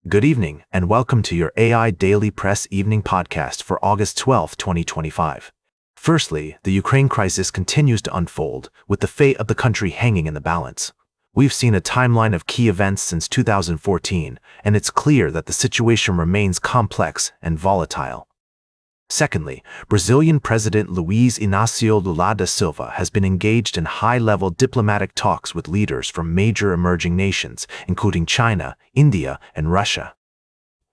Good evening, and welcome to your AI Daily Press evening podcast for August 12, 2025. Firstly, the Ukraine crisis continues to unfold, with the fate of the country hanging in the balance. We've seen a timeline of key events since 2014, and it's clear that the situation remains complex and volatile. Secondly, Brazilian President Luiz Inácio Lula da Silva has been engaged in high-level diplomatic talks with leaders from major emerging nations, including China, India, and Russia.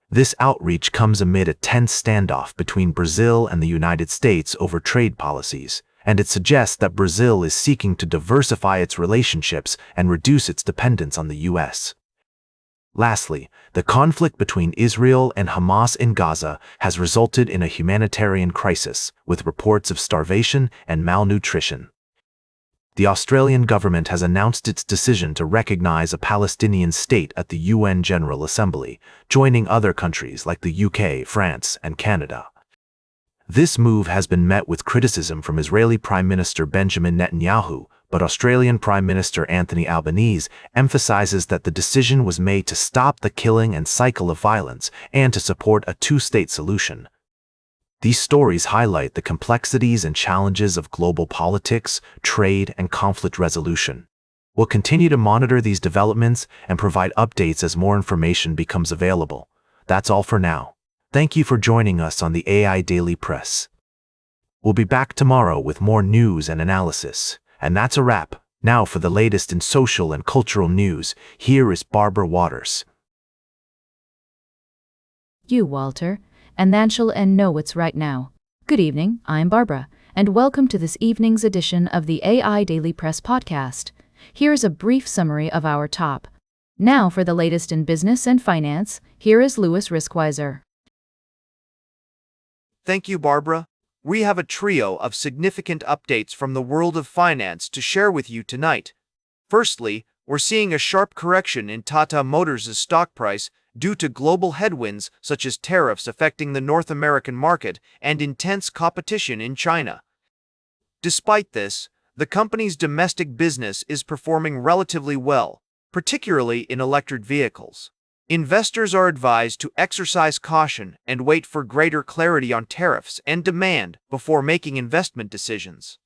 This outreach comes amid a tense standoff between Brazil and the United States over trade policies, and it suggests that Brazil is seeking to diversify its relationships and reduce its dependence on the U.S. Lastly, the conflict between Israel and Hamas in Gaza has resulted in a humanitarian crisis, with reports of starvation and malnutrition. The Australian government has announced its decision to recognize a Palestinian state at the UN General Assembly, joining other countries like the UK, France, and Canada. This move has been met with criticism from Israeli Prime Minister Benjamin Netanyahu, but Australian Prime Minister Anthony Albanese emphasizes that the decision was made to stop the killing and cycle of violence and to support a two-state solution. These stories highlight the complexities and challenges of global politics, trade, and conflict resolution. We'll continue to monitor these developments and provide updates as more information becomes available. That's all for now. Thank you for joining us on the AI Daily Press. We'll be back tomorrow with more news and analysis. And that's a wrap. Now for the latest in social and cultural news, here is Barbara Waters. You, Walter, and then she'll know what's right now. Good evening, I'm Barbara, and welcome to this evening's edition of the AI Daily Press podcast. Here's a brief summary of our top. Now for the latest in business and finance, here is Louis Riskweiser. Thank you, Barbara. We have a trio of significant updates from the world of finance to share with you tonight. Firstly, we're seeing a sharp correction in Tata Motors' stock price due to global headwinds such as tariffs affecting the North American market and intense competition in China. Despite this, the company's domestic business is performing relatively well, particularly in electric vehicles. Investors are advised to exercise caution and wait for greater clarity on tariffs and demand before making investment decisions.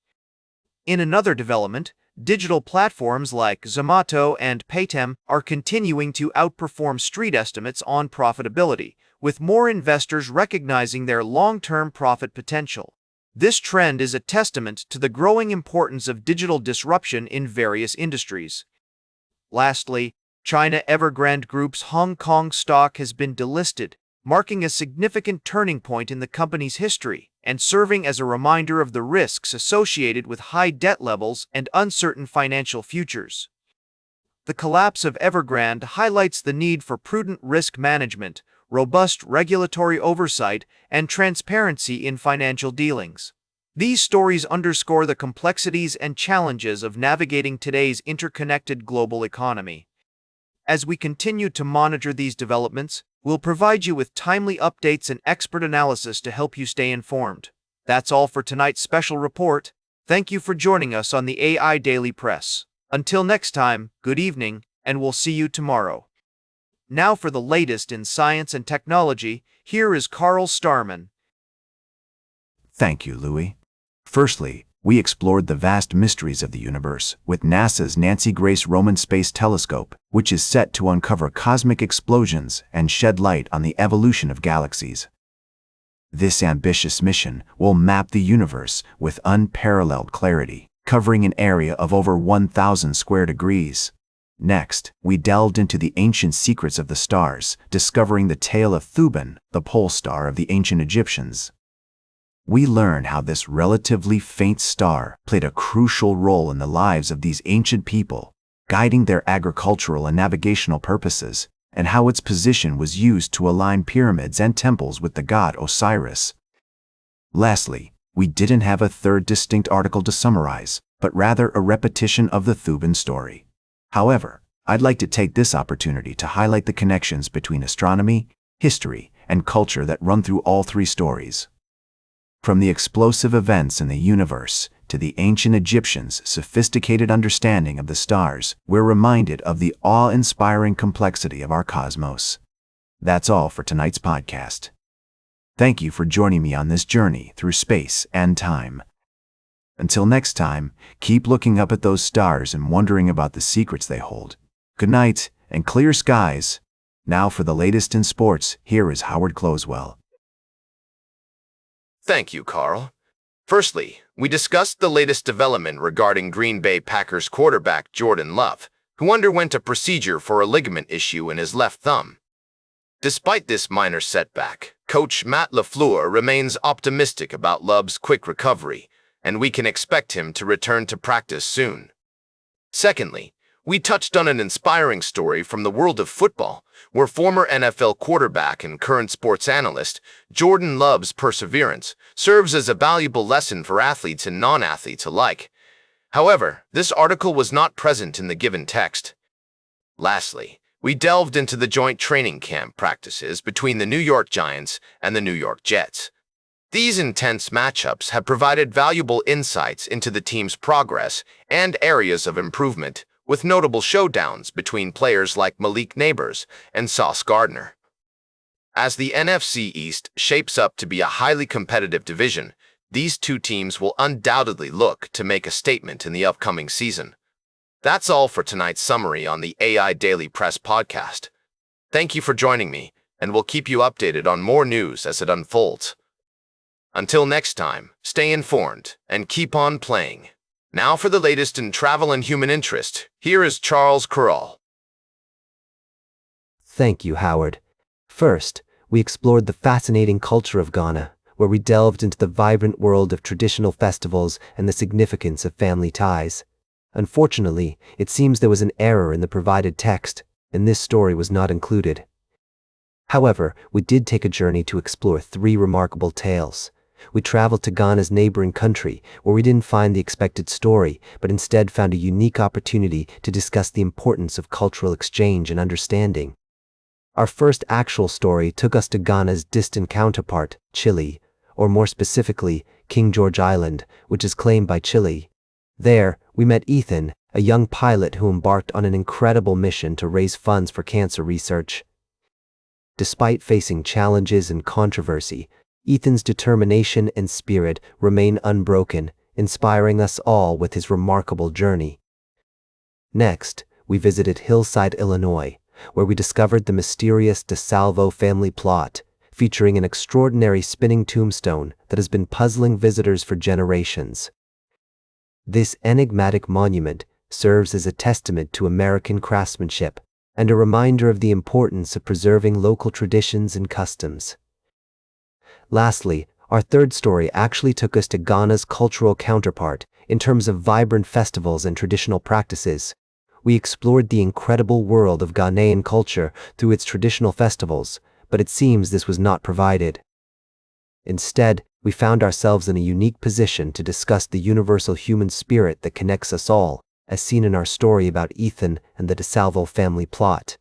In another development, digital platforms like Zomato and Paytm are continuing to outperform street estimates on profitability, with more investors recognizing their long-term profit potential. This trend is a testament to the growing importance of digital disruption in various industries. Lastly, China Evergrande Group's Hong Kong stock has been delisted, marking a significant turning point in the company's history and serving as a reminder of the risks associated with high debt levels and uncertain financial futures. The collapse of Evergrande highlights the need for prudent risk management, robust regulatory oversight, and transparency in financial dealings. These stories underscore the complexities and challenges of navigating today's interconnected global economy. As we continue to monitor these developments, we'll provide you with timely updates and expert analysis to help you stay informed. That's all for tonight's special report. Thank you for joining us on the AI Daily Press. Until next time, good evening, and we'll see you tomorrow. Now for the latest in science and technology, here is Carl Starman. Thank you, Louis. Firstly, we explored the vast mysteries of the universe with NASA's Nancy Grace Roman Space Telescope, which is set to uncover cosmic explosions and shed light on the evolution of galaxies. This ambitious mission will map the universe with unparalleled clarity, covering an area of over 1,000 square degrees. Next, we delved into the ancient secrets of the stars, discovering the tale of Thuban, the pole star of the ancient Egyptians. We learn how this relatively faint star played a crucial role in the lives of these ancient people, guiding their agricultural and navigational purposes, and how its position was used to align pyramids and temples with the god Osiris. Lastly, we didn't have a third distinct article to summarize, but rather a repetition of the Thuban story. However, I'd like to take this opportunity to highlight the connections between astronomy, history, and culture that run through all three stories. From the explosive events in the universe to the ancient Egyptians' sophisticated understanding of the stars, we're reminded of the awe-inspiring complexity of our cosmos. That's all for tonight's podcast. Thank you for joining me on this journey through space and time. Until next time, keep looking up at those stars and wondering about the secrets they hold. Good night and clear skies. Now for the latest in sports, here is Howard Closewell. Thank you, Carl. Firstly, we discussed the latest development regarding Green Bay Packers quarterback Jordan Love, who underwent a procedure for a ligament issue in his left thumb. Despite this minor setback, Coach Matt LaFleur remains optimistic about Love's quick recovery, and we can expect him to return to practice soon. Secondly, we touched on an inspiring story from the world of football, where former NFL quarterback and current sports analyst Jordan Love's perseverance serves as a valuable lesson for athletes and non-athletes alike. However, this article was not present in the given text. Lastly, we delved into the joint training camp practices between the New York Giants and the New York Jets. These intense matchups have provided valuable insights into the team's progress and areas of improvement, with notable showdowns between players like Malik Nabers and Sauce Gardner. As the NFC East shapes up to be a highly competitive division, these two teams will undoubtedly look to make a statement in the upcoming season. That's all for tonight's summary on the AI Daily Press podcast. Thank you for joining me, and we'll keep you updated on more news as it unfolds. Until next time, stay informed and keep on playing. Now for the latest in travel and human interest, here is Charles Curral. Thank you, Howard. First, we explored the fascinating culture of Ghana, where we delved into the vibrant world of traditional festivals and the significance of family ties. Unfortunately, it seems there was an error in the provided text, and this story was not included. However, we did take a journey to explore 3 remarkable tales. We traveled to Ghana's neighboring country, where we didn't find the expected story, but instead found a unique opportunity to discuss the importance of cultural exchange and understanding. Our first actual story took us to Ghana's distant counterpart, Chile, or more specifically, King George Island, which is claimed by Chile. There, we met Ethan, a young pilot who embarked on an incredible mission to raise funds for cancer research. Despite facing challenges and controversy, Ethan's determination and spirit remain unbroken, inspiring us all with his remarkable journey. Next, we visited Hillside, Illinois, where we discovered the mysterious DeSalvo family plot, featuring an extraordinary spinning tombstone that has been puzzling visitors for generations. This enigmatic monument serves as a testament to American craftsmanship and a reminder of the importance of preserving local traditions and customs. Lastly, our third story actually took us to Ghana's cultural counterpart in terms of vibrant festivals and traditional practices. We explored the incredible world of Ghanaian culture through its traditional festivals, but it seems this was not provided. Instead, we found ourselves in a unique position to discuss the universal human spirit that connects us all, as seen in our story about Ethan and the DeSalvo family plot.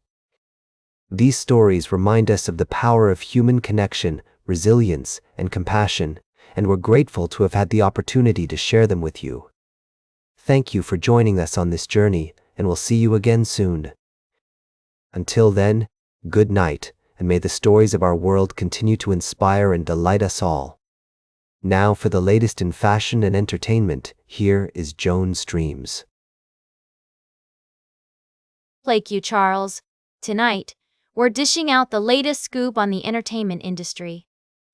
These stories remind us of the power of human connection, resilience, and compassion, and we're grateful to have had the opportunity to share them with you. Thank you for joining us on this journey, and we'll see you again soon. Until then, good night, and may the stories of our world continue to inspire and delight us all. Now for the latest in fashion and entertainment, here is Joan Streams. Thank you, Charles. Tonight, we're dishing out the latest scoop on the entertainment industry.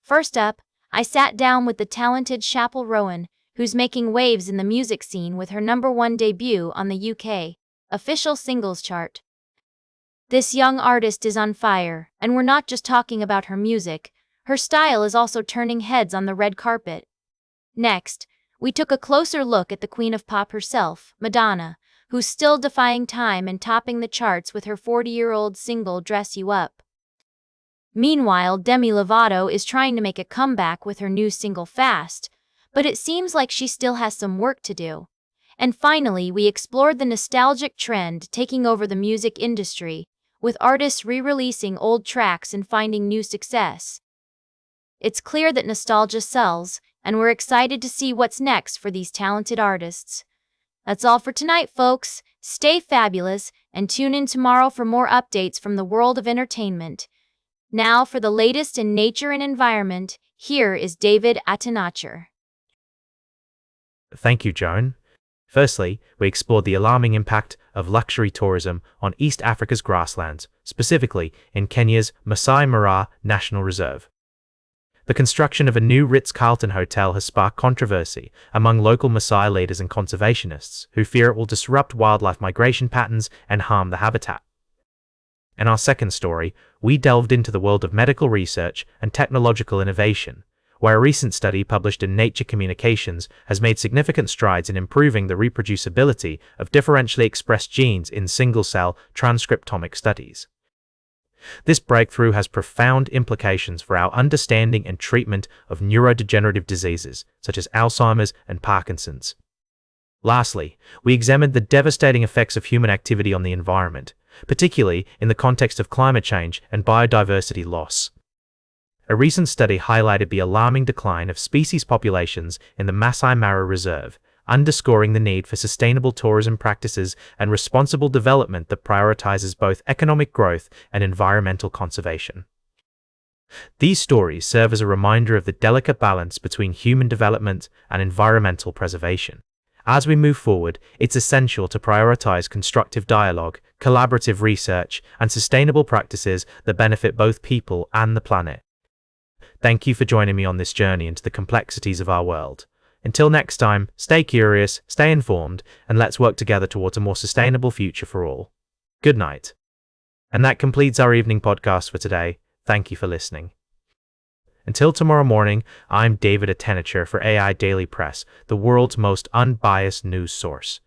First up, I sat down with the talented Chappell Rowan, who's making waves in the music scene with her #1 debut on the UK official singles chart. This young artist is on fire, and we're not just talking about her music, her style is also turning heads on the red carpet. Next, we took a closer look at the queen of pop herself, Madonna, who's still defying time and topping the charts with her 40-year-old single Dress You Up. Meanwhile, Demi Lovato is trying to make a comeback with her new single Fast, but it seems like she still has some work to do. And finally, we explored the nostalgic trend taking over the music industry, with artists re-releasing old tracks and finding new success. It's clear that nostalgia sells, and we're excited to see what's next for these talented artists. That's all for tonight, folks. Stay fabulous, and tune in tomorrow for more updates from the world of entertainment. Now for the latest in nature and environment, here is David Attenacher. Thank you, Joan. Firstly, we explored the alarming impact of luxury tourism on East Africa's grasslands, specifically in Kenya's Masai Mara National Reserve. The construction of a new Ritz-Carlton hotel has sparked controversy among local Maasai leaders and conservationists who fear it will disrupt wildlife migration patterns and harm the habitat. In our second story, we delved into the world of medical research and technological innovation, where a recent study published in Nature Communications has made significant strides in improving the reproducibility of differentially expressed genes in single-cell transcriptomic studies. This breakthrough has profound implications for our understanding and treatment of neurodegenerative diseases, such as Alzheimer's and Parkinson's. Lastly, we examined the devastating effects of human activity on the environment, particularly in the context of climate change and biodiversity loss. A recent study highlighted the alarming decline of species populations in the Masai Mara Reserve, underscoring the need for sustainable tourism practices and responsible development that prioritizes both economic growth and environmental conservation. These stories serve as a reminder of the delicate balance between human development and environmental preservation. As we move forward, it's essential to prioritize constructive dialogue, collaborative research, and sustainable practices that benefit both people and the planet. Thank you for joining me on this journey into the complexities of our world. Until next time, stay curious, stay informed, and let's work together towards a more sustainable future for all. Good night. And that completes our evening podcast for today. Thank you for listening. Until tomorrow morning, I'm David Attenacher for AI Daily Press, the world's most unbiased news source.